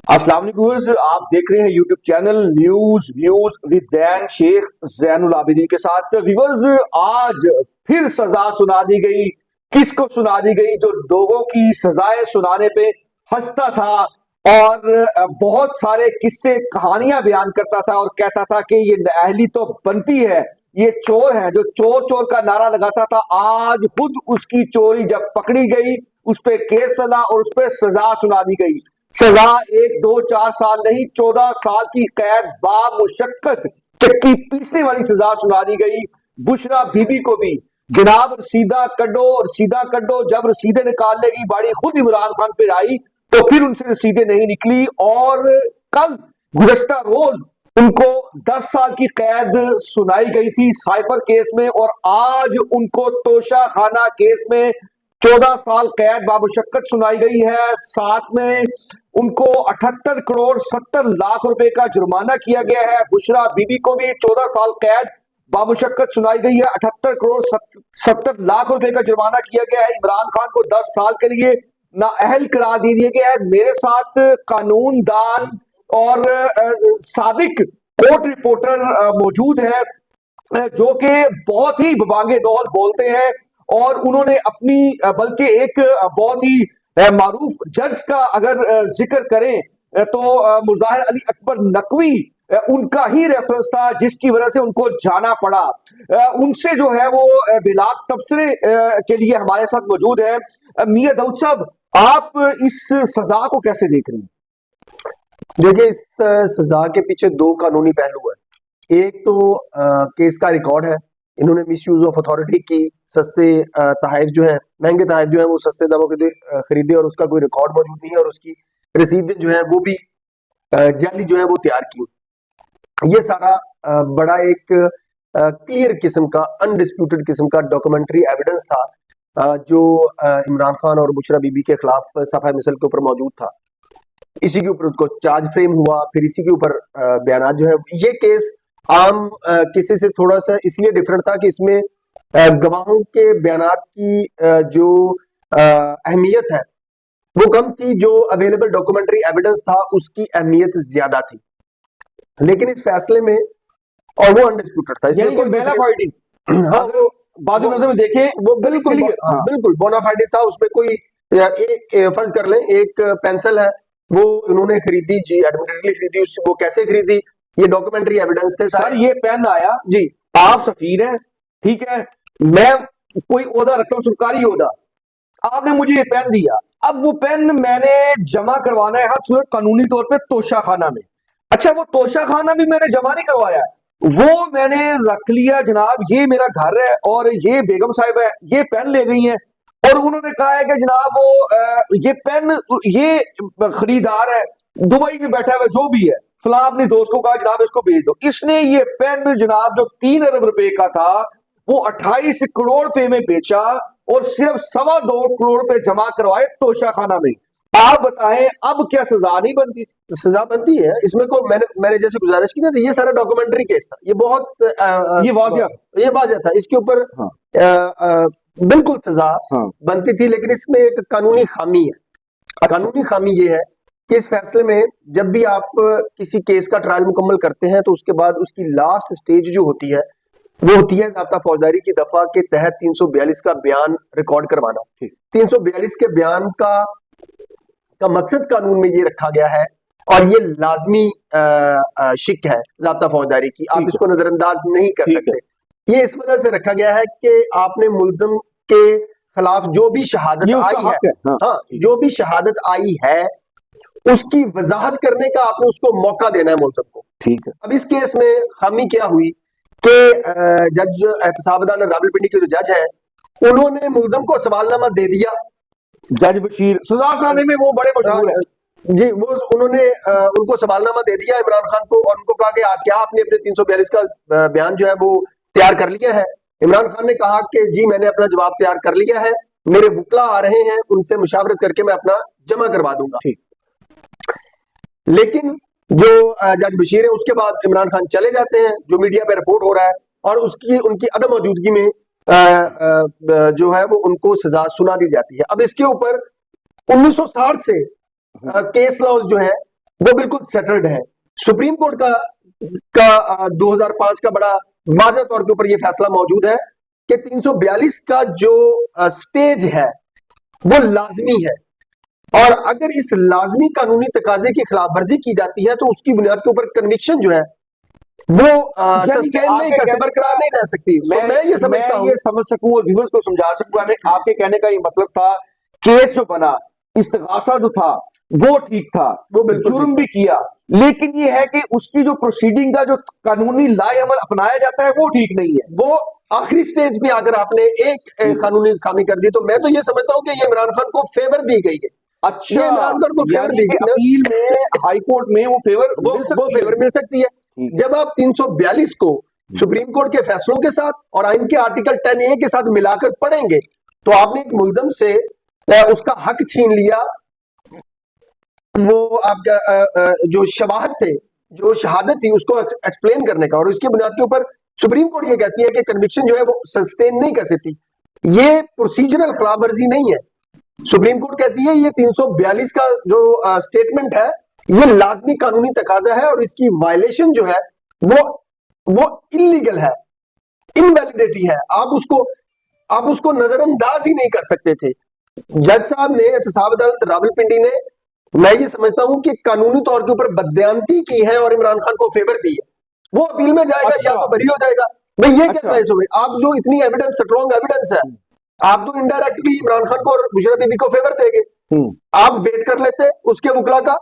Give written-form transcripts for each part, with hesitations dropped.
अस्सलाम वालेकुम व्यूअर्स, आप देख रहे हैं YouTube channel news views with Zain Sheikh Zainul Abideen के साथ। व्यूअर्स, आज फिर सजा सुना दी गई। किसको सुना दी गई? जो लोगों की सजाएं सुनाने पे हंसता था और बहुत सारे किस्से कहानियां बयान करता था और कहता था कि ये नाअहली तो बनती है, ये चोर है, जो चोर चोर का नारा लगाता था। आज खुद उसकी चोरी जब पकड़ी गई, उस पर केस चला और उस पर सजा सुना दी गई। सजा 1, 2, 4 साल नहीं, 14 साल की कैद बामुशक्कत चक्की पीसने वाली सजा सुना दी गई। बुशरा बीबी को भी जनाब रसीदा कड्डो। जब रसीदे निकालने की बारी खुद इमरान खान पे आई तो फिर उनसे रसीदें नहीं निकली और कल गुज़श्ता रोज उनको 10 साल की कैद सुनाई गई थी साइफर केस में, और आज उनको तोशा खाना केस में 14 साल कैद बामुशक्कत सुनाई गई है। साथ में उनको 78 करोड़ 70 लाख रुपए का जुर्माना किया गया है। बुशरा बीबी को भी 14 साल कैद बामुशक्कत सुनाई गई है। 78 करोड़ 70 लाख रुपए का जुर्माना किया गया है। इमरान खान को 10 साल के लिए नाअहल करार दे दिया गया है। मेरे साथ कानून दान और साबिक कोर्ट रिपोर्टर मौजूद है जो कि बहुत ही बबांगे दौल बोलते हैं, और उन्होंने अपनी बल्कि एक बहुत ही मारूफ जज का अगर जिक्र करें तो मुजाहिर अली अकबर नकवी उनका ही रेफरेंस था जिसकी वजह से उनको जाना पड़ा। उनसे जो है वो बिलाग तबसरे के लिए हमारे साथ मौजूद है। मियां दाऊद साहब, आप इस सजा को कैसे देख रहे हैं? देखिए, इस सजा के पीछे दो कानूनी पहलू है। एक तो केस का रिकॉर्ड है, इन्होंने मिसयूज ऑफ अथॉरिटी की, सस्ते तहफ़ जो है, महंगे तहफ़ जो है वो सस्ते दामों के खरीदे और उसका कोई रिकॉर्ड मौजूद नहीं है, और उसकी रसीदें जो है वो भी जाली जो है वो तैयार की। ये सारा बड़ा एक क्लियर किस्म का, अनडिस्प्यूटेड किस्म का डॉक्यूमेंट्री एविडेंस था जो इमरान खान और बुशरा बीबी के खिलाफ सफा मिसल के ऊपर मौजूद था। इसी के ऊपर उसको चार्ज फ्रेम हुआ, फिर इसी के ऊपर बयान जो है। ये केस आम केसेस से थोड़ा सा इसलिए डिफरेंट था कि इसमें गवाहों के बयानात की जो अहमियत है वो कम थी, जो अवेलेबल डॉक्यूमेंट्री एविडेंस था उसकी अहमियत ज्यादा थी। लेकिन इस फैसले में, और वो अनडिस्प्यूटेड था, इसमें कोई बेनाफाइडी, हाँ वो बाद नजर में देखें वो बिल्कुल बिल्कुल बोनाफाइड था। उसमें कोई फर्ज कर लें, एक पेंसिल है वो उन्होंने खरीदी जी, एडमिटेडली खरीदी, वो कैसे खरीदी, ये डॉक्यूमेंट्री एविडेंस थे सर। ये पेन आया जी, आप सफीर हैं, ठीक है, मैं कोई ओहदा रखता हूं, सरकारी ओहदा, आपने मुझे ये पेन दिया। अब वो पेन मैंने जमा करवाना है हर सूरत कानूनी तौर पे तोशा खाना में। अच्छा, वो तोशा खाना भी मैंने जमा नहीं करवाया, वो मैंने रख लिया जनाब, ये मेरा घर है और ये बेगम साहिब है, ये पेन ले गई है और उन्होंने कहा है कि जनाब वो ये पेन, ये खरीदार है दुबई में बैठा हुआ जो भी है, फला अपने दोस्त को कहा जनाब इसको भेज दो। इसने ये पेन जनाब जो 3 अरब रुपए का था वो 28 करोड़ रुपए में बेचा और सिर्फ 2.25 करोड़ रुपए जमा करवाए तोशा खाना में। आप बताएं, अब क्या सजा नहीं बनती थी? सजा बनती है। इसमें को मैंने जैसे गुजारिश की ना, तो ये सारा डॉक्यूमेंट्री केस था, ये बहुत ये वाज़ेह था, इसके ऊपर हाँ। बिल्कुल सजा हाँ। बनती थी। लेकिन इसमें एक कानूनी खामी है। कानूनी खामी ये है कि इस फैसले में जब भी आप किसी केस का ट्रायल मुकम्मल करते हैं तो उसके बाद उसकी लास्ट स्टेज जो होती है वो होती है ज़ाब्ता फौजदारी की दफा के तहत 342 का बयान रिकॉर्ड करवाना। 342 के बयान का मकसद कानून में ये रखा गया है, और ये लाजमी शिक है ज़ाब्ता फौजदारी की, आप इसको नजरअंदाज नहीं कर सकते। ये इस वजह से रखा गया है कि आपने मुल्ज़िम के खिलाफ जो भी शहादत आई है, हाँ, जो भी शहादत आई है उसकी वजाहत करने का आपने उसको मौका देना है मुल्ज़िम को। ठीक है। अब इस केस में खामी क्या हुई कि जज एहतसाब अदालत रावलपिंडी के जो जज है उन्होंने मुल्ज़िम को सवालनामा दे दिया। जज बशीर सजा खाने में वो बड़े मशहूर है जी, वो उन्होंने उनको सवालनामा दे दिया इमरान खान को, और उनको कहा कि क्या आपने अपने 342 का बयान जो है वो तैयार कर लिया है? इमरान खान ने कहा कि जी मैंने अपना जवाब तैयार कर लिया है, मेरे वकला आ रहे हैं, उनसे मुशावरत करके मैं अपना जमा करवा दूंगा। लेकिन जो जज बशीर है उसके बाद इमरान खान चले जाते हैं, जो मीडिया पे रिपोर्ट हो रहा है, और उनकी अदम मौजूदगी में जो है वो उनको सजा सुना दी जाती है। अब इसके ऊपर 1960 से केस लॉज जो है वो बिल्कुल सेटल्ड है। सुप्रीम कोर्ट का 2005 का बड़ा वाज़ह तौर के ऊपर ये फैसला मौजूद है कि 342 का जो स्टेज है वो लाजमी है, और अगर इस लाजमी कानूनी तकाजे की खिलाफ वर्जी की जाती है तो उसकी बुनियाद के ऊपर कन्विक्शन जो है वो सस्टेन नहीं कर सकती, बरकरार नहीं रह सकती। मैं ये समझता हूँ, ये समझ सकूं और व्यूअर्स को समझा सकूं, हमें आपके कहने का ये मतलब था, केस जो बना, इस्तिगासा जो था वो ठीक था, वो बिल्कुल जुर्म भी किया, लेकिन ये है कि उसकी जो प्रोसीडिंग का जो कानूनी लाएअमल अपनाया जाता है वो ठीक नहीं है। वो आखिरी स्टेज पे अगर आपने एक कानूनी खामी कर दी तो मैं तो ये समझता हूँ कि ये इमरान खान को फेवर दी गई है। अच्छा, ये इमरान खान को फेवर यानी दी कि गई है, अपील में, हाई कोर्ट में वो फेवर मिल वो सकती है। फेवर मिल सकती है। ठीक। जब आप 342 को सुप्रीम कोर्ट के फैसलों के साथ और आइन के आर्टिकल 10A के साथ मिलाकर पढ़ेंगे तो आपने एक मुल्जम से उसका हक छीन लिया, वो आपका जो शवाहद थे, जो शहादत थी उसको एक्सप्लेन करने का, और उसकी बुनियाद के ऊपर सुप्रीम कोर्ट ये कहती है कि कन्विक्शन जो है वो सस्टेन नहीं कर सकती। ये प्रोसीजरल खिलाफ वर्जी नहीं है। सुप्रीम कोर्ट कहती है ये 342 का जो स्टेटमेंट है ये लाजमी कानूनी तकाजा है, और इसकी वायलेशन जो है वो इलीगल है, इनवैलिडिटी है। आप उसको नजरअंदाज ही नहीं कर सकते थे। जज साहब ने, एहतसाब अदालत रावलपिंडी ने, मैं ये समझता हूं कि कानूनी तौर के ऊपर बदबयानती की है और इमरान खान को फेवर दी है। वो अपील में जाएगा अच्छा। या तो बरी हो जाएगा। मैं ये अच्छा। कहता है इसमें आप जो इतनी एविडेंस, स्ट्रॉन्ग एविडेंस है, आप तो इनडायरेक्टली इमरान खान को और मुशर्रफ बीबी को फेवर देंगे। आप वेट कर लेते उसके वकला का,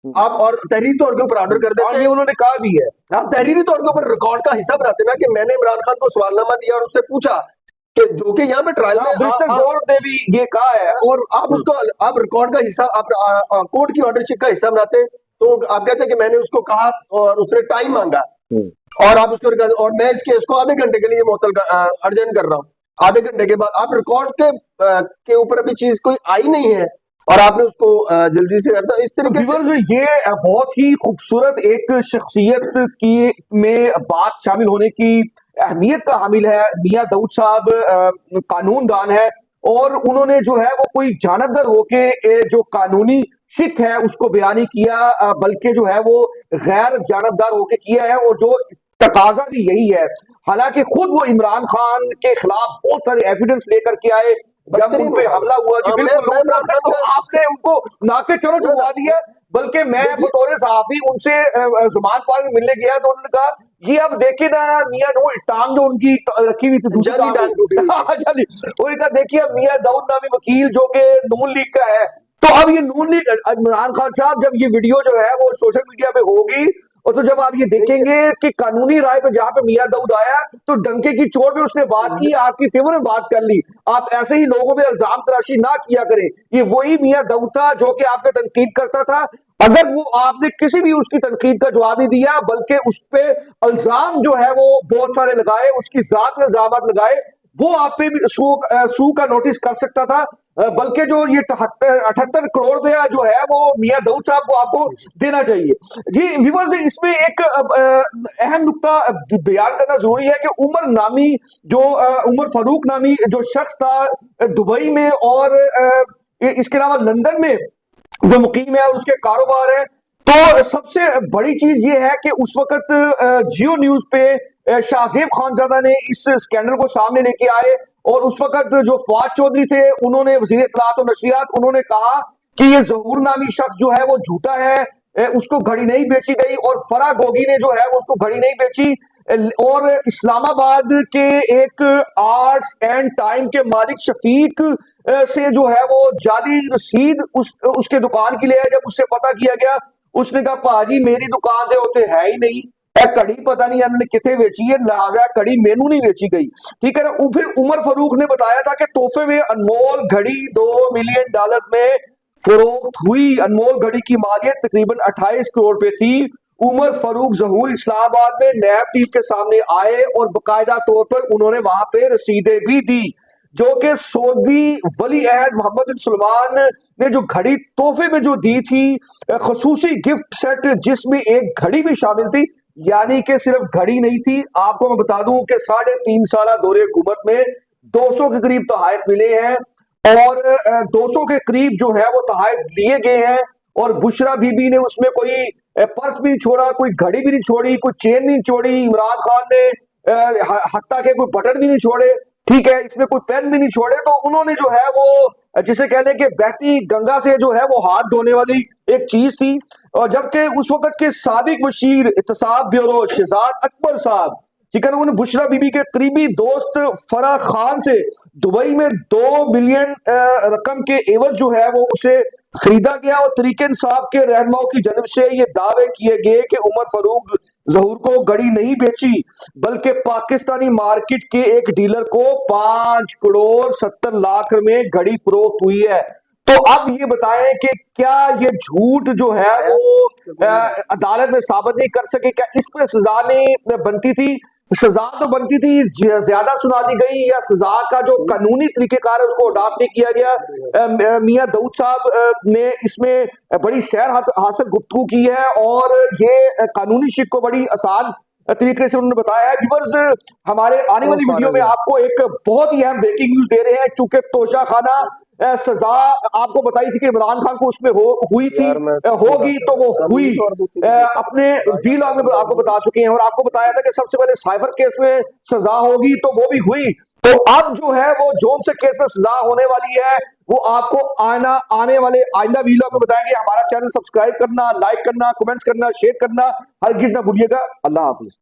आप और तहरीरी तौर के ऊपर ऑर्डर कर और देते। ये उन्होंने कहा भी है, आप तहरीरी तौर के ऊपर रिकॉर्ड का हिस्सा बनाते ना कि मैंने इमरान खान को सवालनामा दिया और उससे पूछा कि जो कि यहाँ पे ट्रायल में डिस्ट्रिक्ट कोर्ट ने भी ये कहा है, और आप उसको, आप रिकॉर्ड का हिस्सा, आप कोर्ट की ऑर्डरशिप का हिस्सा बनाते तो आप कहते हैं कि मैंने उसको कहा और उसने टाइम मांगा, और आप उसको, और मैं इस केस को आधे घंटे के लिए मुअत्तल अर्जेंट कर रहा हूँ। आधे घंटे के बाद आप रिकॉर्ड के ऊपर अभी चीज कोई आई नहीं है और आपने उसको जल्दी से करता इस तरीके से। व्यूअर्स, ये बहुत ही खूबसूरत एक शख्सियत की में बात शामिल होने की अहमियत का हामिल है। मियां दाऊद साहब कानूनदान है, और उन्होंने जो है वो कोई जानबदार होके जो कानूनी शिक है उसको बयान नहीं किया, बल्कि जो है वो गैर जानबदार होके किया है, और जो तकाजा भी यही है। हालांकि खुद वो इमरान खान के खिलाफ बहुत सारे एविडेंस लेकर के आए, जब उन पे हमला हुआ कि बिल्कुल तो आपने उनको नाके चलो छुड़वा दिया, बल्कि मैं बतौर सहाफी उनसे जमान पार्क में मिलने गया तो उन्होंने कहा ये अब देखे ना मियां, वो टांग जो उनकी रखी हुई थी जाली टांग टूटी जाली, उन्होंने कहा देखिए अब मियां दाऊद नामी वकील जो कि नून लीग का है, तो अब ये नून लीग, इमरान खान साहब जब ये वीडियो जो है वो सोशल मीडिया पे होगी, और तो जब आप ये देखेंगे कि कानूनी राय पे जहां पे मियां दाऊद आया तो डंके की चोट पे उसने बात की, आपकी फेवर में बात कर ली। आप ऐसे ही लोगों पे इल्जाम तराशी ना किया करें। ये वही मियां दाऊद था जो कि आपने तनकीद करता था, अगर वो आपने किसी भी उसकी तनकीद का जवाब नहीं दिया, बल्कि उस पे इल्जाम जो है वो बहुत सारे लगाए, उसकी जात में इल्जाम लगाए, वो आप पे भी सू का नोटिस कर सकता था। बल्कि जो ये 78 करोड़ रुपया जो है वो मियां दाऊद साहब को आपको देना चाहिए। जी व्यूअर्स, इसमें एक अहम नुक्ता बयान करना जरूरी है कि उमर नामी जो उमर फारूक नामी जो शख्स था दुबई में और इसके अलावा लंदन में जो मुकीम है और उसके कारोबार है, तो सबसे बड़ी चीज ये है कि उस वक्त जियो न्यूज पे शाहजेब खानजादा ने इस स्कैंडल को सामने लेके आए, और उस वक्त जो फवाद चौधरी थे उन्होंने, वजीर इत्तलात और नशरियात, उन्होंने कहा कि ये ज़हूर नामी शख्स जो है वो झूठा है, उसको घड़ी नहीं बेची गई, और फरा गोगी ने जो है वो उसको घड़ी नहीं बेची, और इस्लामाबाद के एक आर्ट्स एंड टाइम के मालिक शफीक से जो है वो जाली रसीद उसके दुकान की ले आया। जब उससे पता किया गया, उसने कहा पाजी मेरी दुकान दे होते है ही नहीं, कड़ी पता नहीं इन्होंने कितने बेची है, लिहाजा कड़ी मेनू नहीं बेची गई। ठीक है ना। फिर उमर फारूक ने बताया था कि तोहफे में अनमोल घड़ी $2 मिलियन में फरोख्त हुई। अनमोल घड़ी की मालियत तकरीबन 28 करोड़ रुपए थी। उमर फारूक ज़हूर इस्लामाबाद में नैब टीम के सामने आए और बाकायदा तौर पर उन्होंने वहां पे रसीदें भी दी, जो कि सऊदी वली अहद मोहम्मद बिन सलमान ने जो घड़ी तोहफे में जो दी थी, खसूसी गिफ्ट सेट जिसमें एक घड़ी भी शामिल थी। यानी कि सिर्फ घड़ी नहीं थी, आपको मैं बता दूं कि 3.5 साल दौरे हुकूमत में 200 के करीब तोहफे मिले हैं, और 200 के करीब जो है वो तोहफे लिए गए हैं, और बुशरा बीबी ने उसमें कोई पर्स भी नहीं छोड़ा, कोई घड़ी भी नहीं छोड़ी, कोई चेन नहीं छोड़ी, इमरान खान ने हत्ता के कोई बटन भी नहीं छोड़े, ठीक है, इसमें कोई पेन भी नहीं छोड़े। तो उन्होंने जो है वो जिसे कहने के बहती गंगा से जो है वो हाथ धोने वाली एक चीज थी। और जबकि उस वक्त के साबिक मशीर इत्तेसाब ब्यूरो शहजाद अकबर साहब, ठीक है ना, उन्होंने बुशरा बीबी के करीबी दोस्त फराह खान से दुबई में 2 बिलियन रकम के एवज जो है वो उसे खरीदा गया। और तरीके इंसाफ के रहनुमाओं की जानब से ये दावे किए गए कि उमर फारूक जहूर को घड़ी नहीं बेची, बल्कि पाकिस्तानी मार्केट के एक डीलर को 5 करोड़ 70 लाख में घड़ी फरोख्त हुई है। तो अब ये बताएं कि क्या ये झूठ जो है वो अदालत में साबित नहीं कर सके? क्या इस पे सजा नहीं बनती थी? सजा तो बनती थी, ज्यादा सुना दी गई, या सजा का जो कानूनी तरीकेकार है उसको अडॉप्ट नहीं किया गया? मियां दाऊद साहब ने इसमें बड़ी सैर हासिल गुफ्तगू की है और ये कानूनी शिक को बड़ी आसान तरीके से उन्होंने बताया है। व्यूअर्स, हमारे आने वाली वीडियो में आपको एक बहुत ही अहम ब्रेकिंग न्यूज दे रहे हैं, चूंकि तोशा खाना सजा आपको बताई थी कि इमरान खान को उसमें हुई थी, होगी तो वो हुई, अपने वीलॉग में आपको बता चुके हैं। और आपको बताया था कि सबसे पहले साइबर केस में सजा होगी तो वो भी हुई। तो अब जो है वो जोन से केस में सजा होने वाली है, वो आपको आने वाले आइंदा वीलॉग में बताएंगे। हमारा चैनल सब्सक्राइब करना, लाइक करना, कमेंट्स करना, शेयर करना हरगिज ना भूलिएगा। अल्लाह हाफिज।